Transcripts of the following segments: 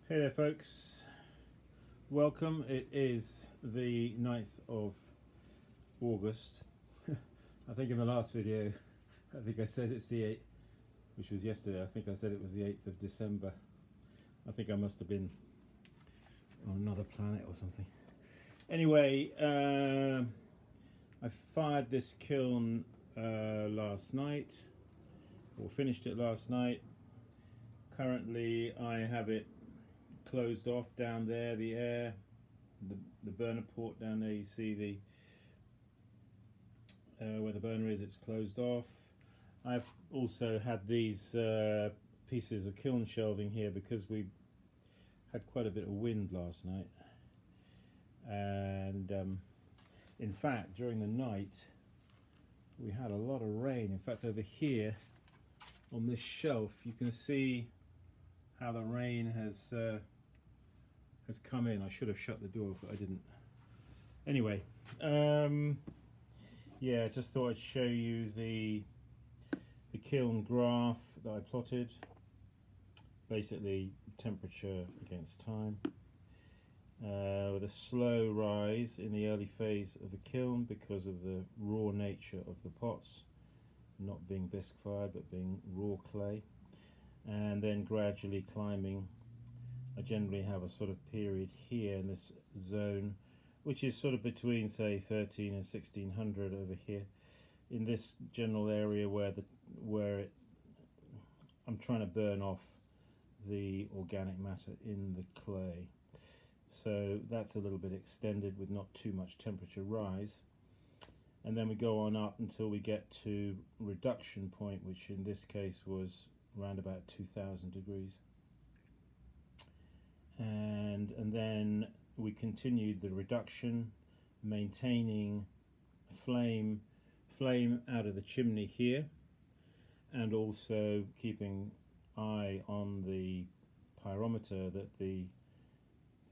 Hey there folks, welcome. It is the 9th of August. I think in the last video I said it's the 8th, which was yesterday. I think I said it was the 8th of December. I think I must have been on another planet or something. Anyway, I fired this kiln last night, or finished it last night. Currently I have it closed off down there, the air, the burner port down there. You see the where the burner is, it's closed off. I've also had these pieces of kiln shelving here because we had quite a bit of wind last night, and in fact during the night we had a lot of rain. In fact, over here on this shelf you can see how the rain has come in. I should have shut the door, but I didn't. Anyway, yeah, just thought I'd show you the kiln graph that I plotted. Basically, temperature against time, with a slow rise in the early phase of the kiln because of the raw nature of the pots, not being bisque fired but being raw clay, and then gradually climbing. I generally have a sort of period here in this zone, which is sort of between, say, 13 and 1600 over here, in this general area where I'm trying to burn off the organic matter in the clay. So that's a little bit extended with not too much temperature rise, and then we go on up until we get to reduction point, which in this case was around about 2000 degrees. And then we continued the reduction, maintaining flame out of the chimney here, and also keeping eye on the pyrometer that the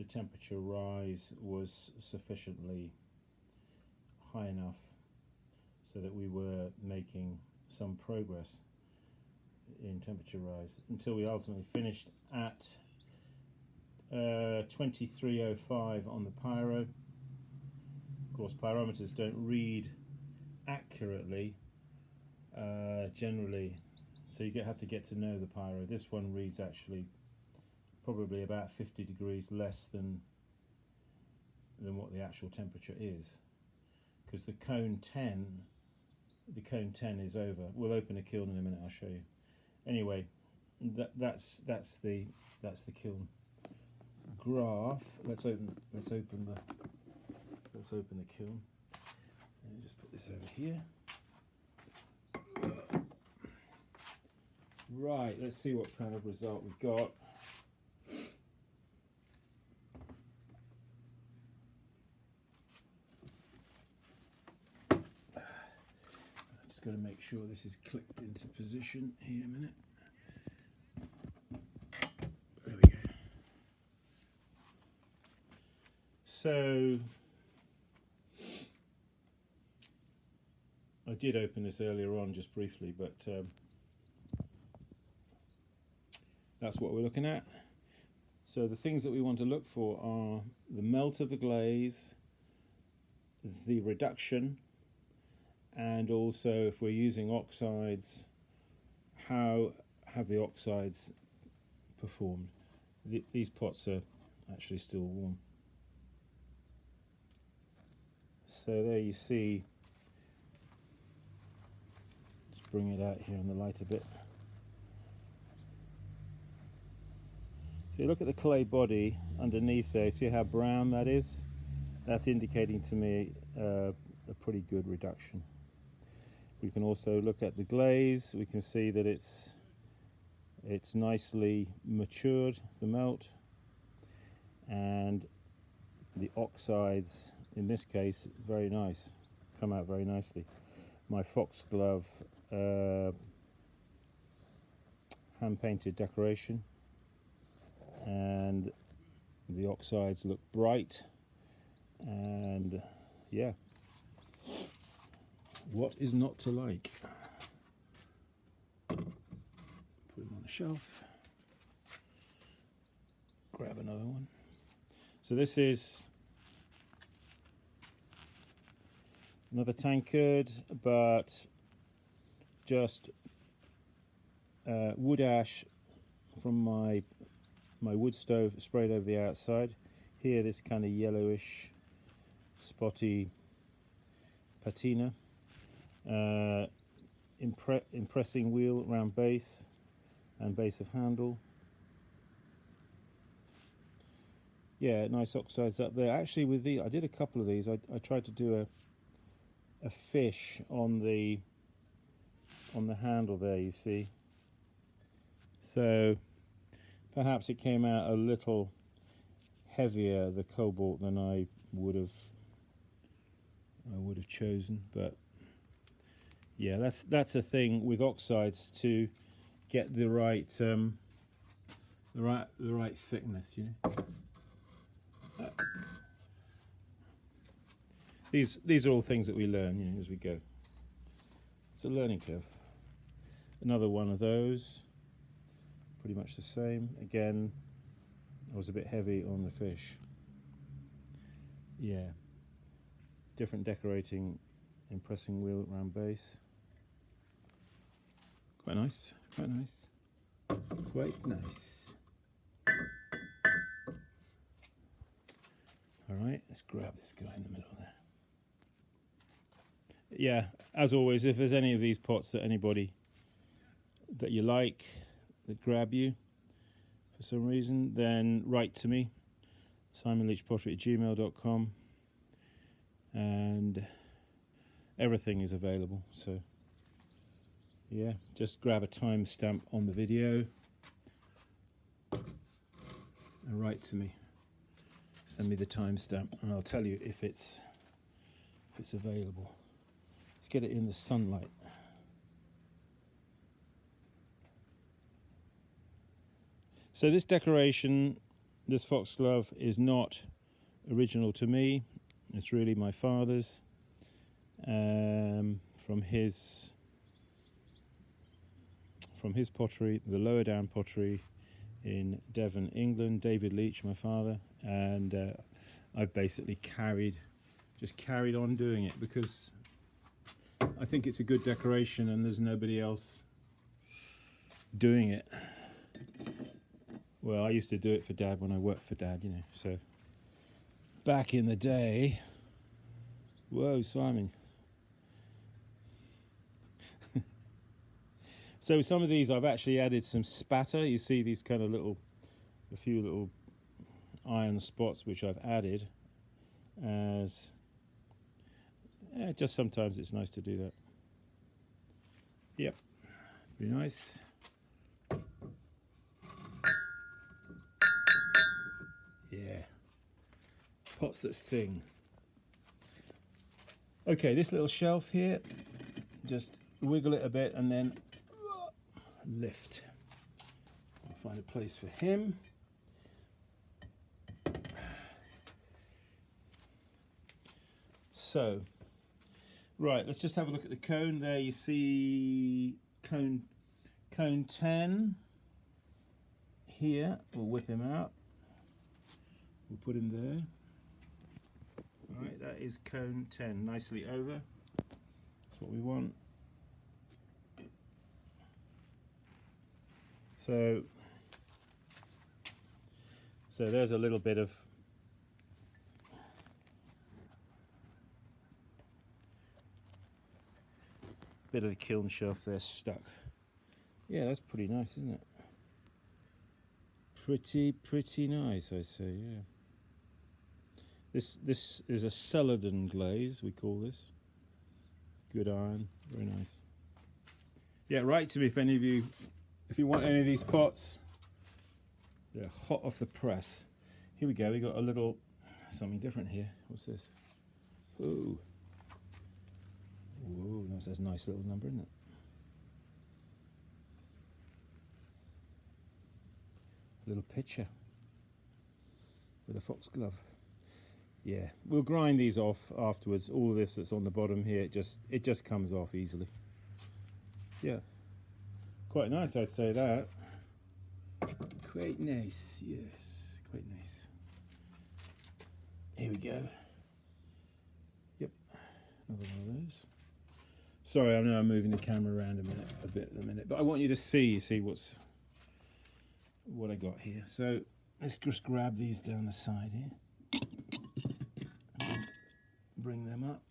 temperature rise was sufficiently high enough so that we were making some progress in temperature rise, until we ultimately finished at 2305 on the pyro. Of course, pyrometers don't read accurately generally, so you have to get to know the pyro. This one reads actually probably about 50 degrees less than what the actual temperature is, because the cone 10 is over. We'll open a kiln in a minute, I'll show you. Anyway, that's the kiln graph. Let's open the kiln. Let me just put this over here. Right, let's see what kind of result we've got. I'm just going to make sure this is clicked into position here a minute. There we go. So I did open this earlier on just briefly, but that's what we're looking at. So the things that we want to look for are the melt of the glaze, the reduction, and also, if we're using oxides, how have the oxides performed. These pots are actually still warm. So there you see, just bring it out here in the light a bit. So you look at the clay body underneath there, see how brown that is? That's indicating to me a pretty good reduction. We can also look at the glaze. We can see that it's nicely matured, the melt, and the oxides in this case very nice, come out very nicely. My foxglove hand painted decoration, and the oxides look bright, and yeah, what is not to like? Put them on the shelf. grab another one. So this is another tankard, but just wood ash from my wood stove sprayed over the outside. Here, this kind of yellowish, spotty patina. Impressing wheel around base and base of handle. Yeah, nice oxides up there. Actually, with the I did a couple of these. I tried to do a fish on the handle there, you see. So perhaps it came out a little heavier, the cobalt, than I would have chosen, but yeah, that's a thing with oxides, to get the right thickness, you know. These are all things that we learn, you know, as we go. It's a learning curve. Another one of those, pretty much the same. Again, I was a bit heavy on the fish. Yeah, different decorating, impressing wheel around base. Quite nice, quite nice, quite nice. All right, let's grab this guy in the middle there. Yeah, as always, if there's any of these pots that anybody that you like, that grab you for some reason, then write to me, simonleachpottery@gmail.com, and everything is available. So yeah, just grab a timestamp on the video and write to me. Send me the timestamp and I'll tell you if it's available. Let's get it in the sunlight. So this decoration, this foxglove, is not original to me. It's really my father's, from his pottery, the Lower Down Pottery in Devon, England. David Leach, my father, and I've basically carried on doing it because I think it's a good decoration and there's nobody else doing it. Well, I used to do it for Dad when I worked for Dad, you know, so back in the day. Whoa, Simon. So some of these I've actually added some spatter. You see these kind of a few little iron spots which I've added, as just sometimes it's nice to do that. Yep, be nice. Yeah, pots that sing. Okay, this little shelf here, just wiggle it a bit and then lift. I'll find a place for him. So, right, let's just have a look at the cone. There you see cone 10 here. We'll whip him out. We'll put him there. All right, that is cone 10, nicely over. That's what we want. So there's a little bit of the kiln shelf there stuck. Yeah, that's pretty nice, isn't it? Pretty nice, I say. Yeah. This is a celadon glaze, we call this. Good iron, very nice. Yeah, write to me if any of you, if you want any of these pots. They're hot off the press. Here we go, we got a little something different here. What's this? Ooh. Whoa, that's a nice little number, isn't it? A little picture with a foxglove. Yeah, we'll grind these off afterwards. All of this that's on the bottom here, it just comes off easily. Yeah, quite nice, I'd say that. Quite nice, yes, quite Here we go. Yep, another one of those. Sorry, I know I'm moving the camera around a bit at the minute, but I want you to see what I got here. So let's just grab these down the side here, bring them up,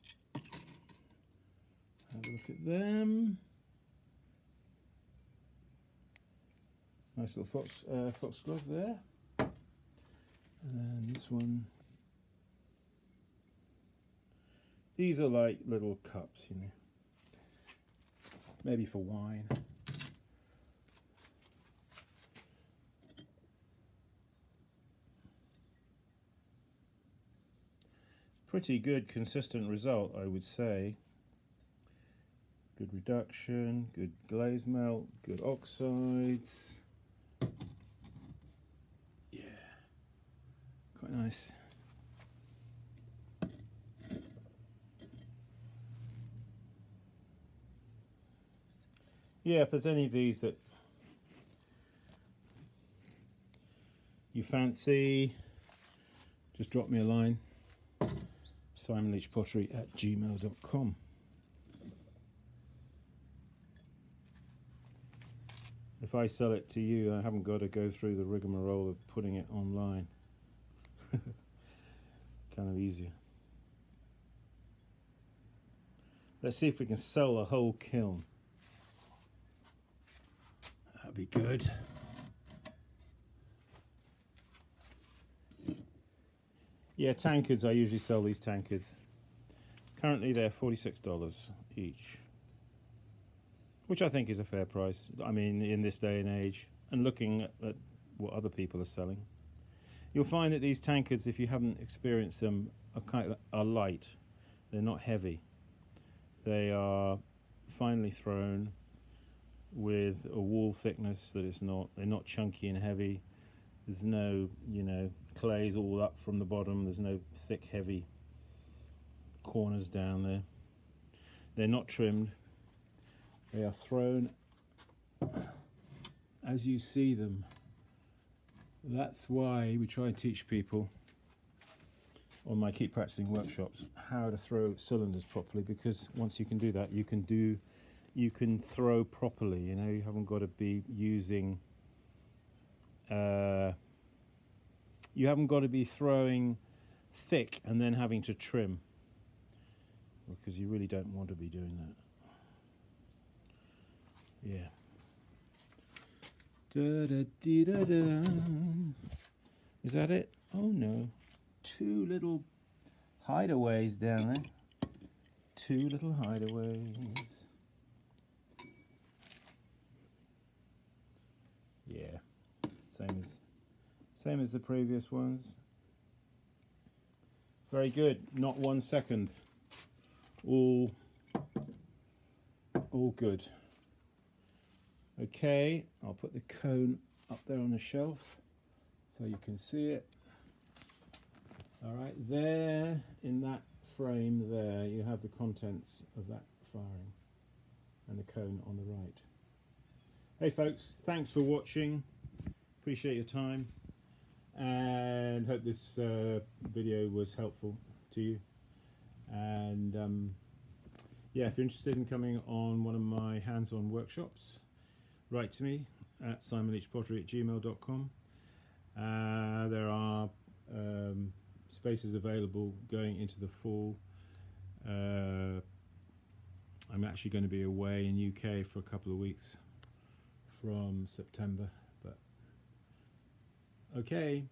have a look at them. Nice little foxglove there, and this one. These are like little cups, you know, maybe for wine. Pretty good consistent result, I would say. Good reduction, good glaze melt, good oxides. Yeah, quite nice. Yeah, if there's any of these that you fancy, just drop me a line. Simon Leach Pottery at gmail.com. If I sell it to you, I haven't got to go through the rigmarole of putting it online. Kind of easier. Let's see if we can sell a whole kiln. That'd be good. Yeah, tankards, I usually sell these tankards. Currently they're $46 each, which I think is a fair price. I mean, in this day and age, and looking at what other people are selling. You'll find that these tankards, if you haven't experienced them, are light. They're not heavy. They are finely thrown with a wall thickness that they're not chunky and heavy. There's no, you know, clays all up from the bottom. There's no thick, heavy corners down there. They're not trimmed. They are thrown as you see them. That's why we try and teach people on my Keep Practicing workshops how to throw cylinders properly, because once you can do that, you can throw properly. You know, you haven't got to be using you haven't got to be throwing thick and then having to trim, because you really don't want to be doing that. Yeah. Da, da, dee, da, da. Is that it? Oh no. Two little hideaways down there. Two little hideaways. Yeah. Same as the previous ones. Very good. Not 1 second. All good. Okay, I'll put the cone up there on the shelf so you can see it. All right, there in that frame there, you have the contents of that firing and the cone on the right. Hey folks, thanks for watching. Appreciate your time and hope this video was helpful to you. And yeah, if you're interested in coming on one of my hands-on workshops, write to me at simonleachpottery@gmail.com. There are spaces available going into the fall. I'm actually going to be away in UK for a couple of weeks from September, but okay,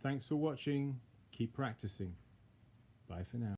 thanks for watching. Keep practicing. Bye for now.